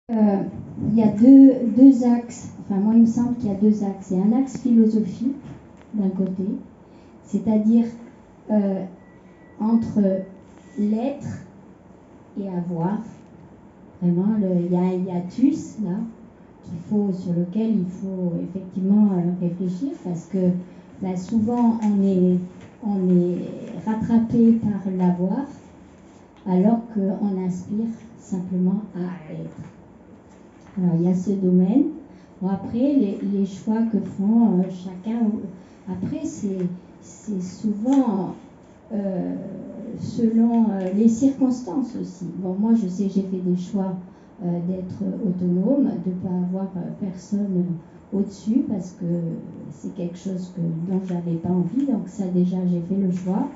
Il y a deux axes, enfin moi il me semble qu'il y a deux axes. Il y a un axe philosophique d'un côté, c'est-à-dire entre l'être et avoir. Vraiment, il y a un hiatus là sur lequel il faut effectivement réfléchir parce que là, souvent on est rattrapé par l'avoir alors qu'on aspire simplement à être. Alors, il y a ce domaine. Bon, après, les choix que font chacun, après, c'est souvent selon les circonstances aussi. Bon, moi, je sais, j'ai fait des choix d'être autonome, de ne pas avoir personne au-dessus, parce que c'est quelque chose dont je n'avais pas envie. Donc ça, déjà, j'ai fait le choix.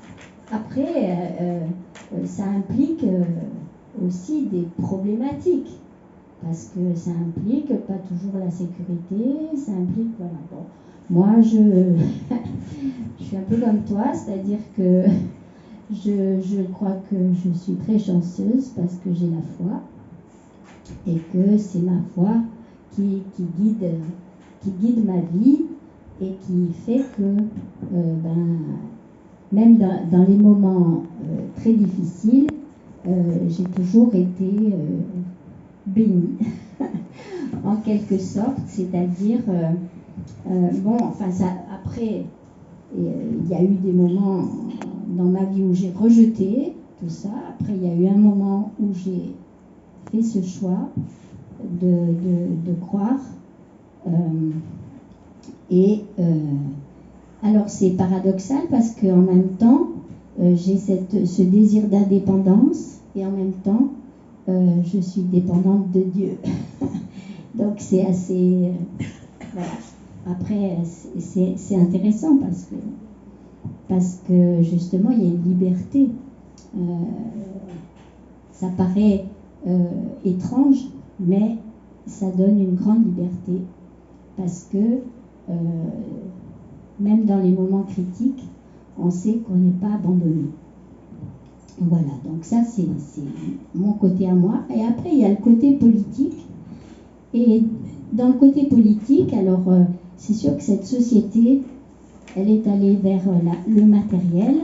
Après, ça implique aussi des problématiques. Parce que ça implique pas toujours la sécurité, ça implique, voilà, bon. Moi, je suis un peu comme toi, c'est-à-dire que je crois que je suis très chanceuse parce que j'ai la foi et que c'est ma foi qui guide ma vie et qui fait que, même dans les moments très difficiles, j'ai toujours été bénie, en quelque sorte, c'est-à-dire, bon, enfin, ça, après, il y a eu des moments dans ma vie où j'ai rejeté tout ça, après il y a eu un moment où j'ai fait ce choix de croire, alors c'est paradoxal parce qu'en même temps, j'ai ce désir d'indépendance et en même temps, je suis dépendante de Dieu. Donc c'est assez... voilà. Après, c'est intéressant parce que justement, il y a une liberté. Ça paraît étrange, mais ça donne une grande liberté parce que même dans les moments critiques, on sait qu'on n'est pas abandonné. Voilà, donc ça c'est mon côté à moi. Et après il y a le côté politique. Et dans le côté politique, alors c'est sûr que cette société, elle est allée vers le matériel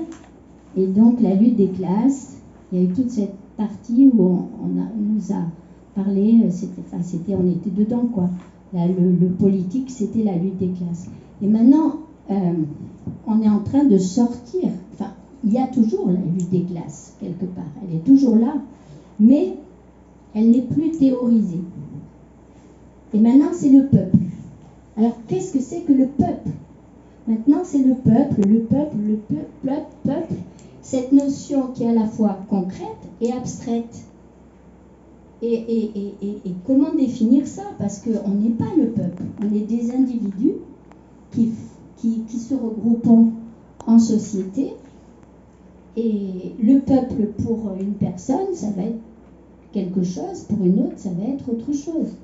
et donc la lutte des classes. Il y a eu toute cette partie où on nous a parlé, on était dedans quoi. Là, le politique, c'était la lutte des classes. Et maintenant, on est en train de sortir. Enfin, il y a toujours la lutte des classes quelque part. Elle est toujours là, mais elle n'est plus théorisée. Et maintenant, c'est le peuple. Alors, qu'est-ce que c'est que le peuple? Maintenant, c'est le peuple, cette notion qui est à la fois concrète et abstraite. Et comment définir ça? Parce qu'on n'est pas le peuple, on est des individus qui se regroupent en société. Et le peuple, pour une personne, ça va être quelque chose, pour une autre, ça va être autre chose.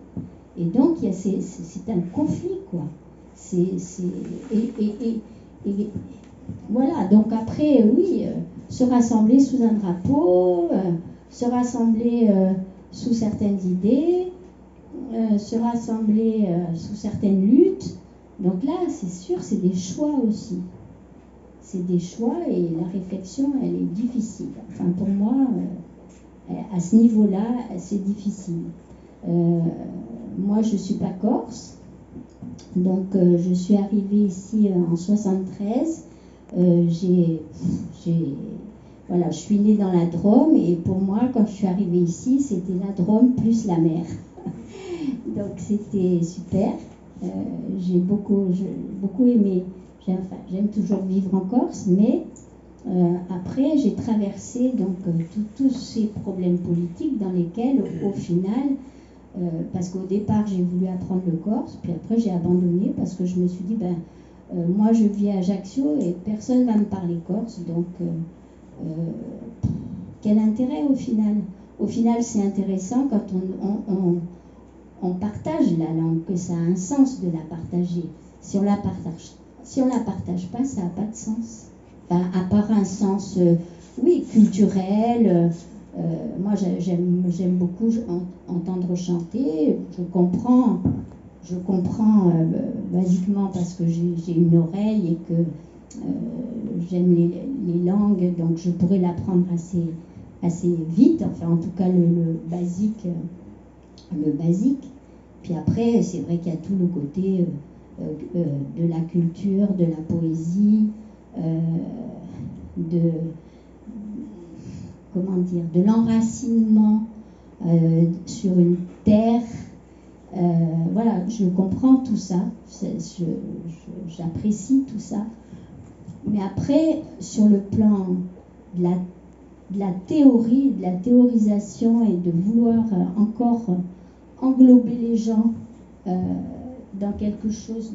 Et donc, c'est un conflit, quoi. Et voilà, donc après, oui, se rassembler sous un drapeau, se rassembler sous certaines idées, se rassembler sous certaines luttes. Donc là, c'est sûr, c'est des choix aussi. C'est des choix et la réflexion, elle est difficile. Enfin, pour moi, à ce niveau-là, c'est difficile. Moi, je ne suis pas corse, donc je suis arrivée ici en 73. Voilà, je suis née dans la Drôme et pour moi, quand je suis arrivée ici, c'était la Drôme plus la mer. Donc c'était super. J'ai beaucoup aimé. J'aime toujours vivre en Corse, mais après, j'ai traversé donc tous ces problèmes politiques dans lesquels, au final, parce qu'au départ, j'ai voulu apprendre le corse, puis après, j'ai abandonné parce que je me suis dit, moi, je vis à Ajaccio et personne ne va me parler corse, donc quel intérêt au final? Au final, c'est intéressant quand on partage la langue, que ça a un sens de la partager. Si on la partage pas, ça n'a pas de sens. Enfin, à part un sens, oui, culturel, Moi, j'aime beaucoup entendre chanter. Je comprends basiquement parce que j'ai une oreille et que j'aime les langues, donc je pourrais l'apprendre assez vite. Enfin, en tout cas, le basique. Puis après, c'est vrai qu'il y a tout le côté de la culture, de la poésie, de l'enracinement sur une terre. Voilà, je comprends tout ça, j'apprécie tout ça. Mais après, sur le plan de la théorie, de la théorisation et de vouloir encore englober les gens dans quelque chose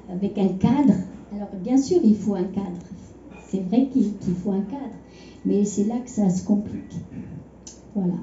avec un cadre. Alors bien sûr, il faut un cadre. C'est vrai qu'il faut un cadre, mais c'est là que ça se complique. Voilà.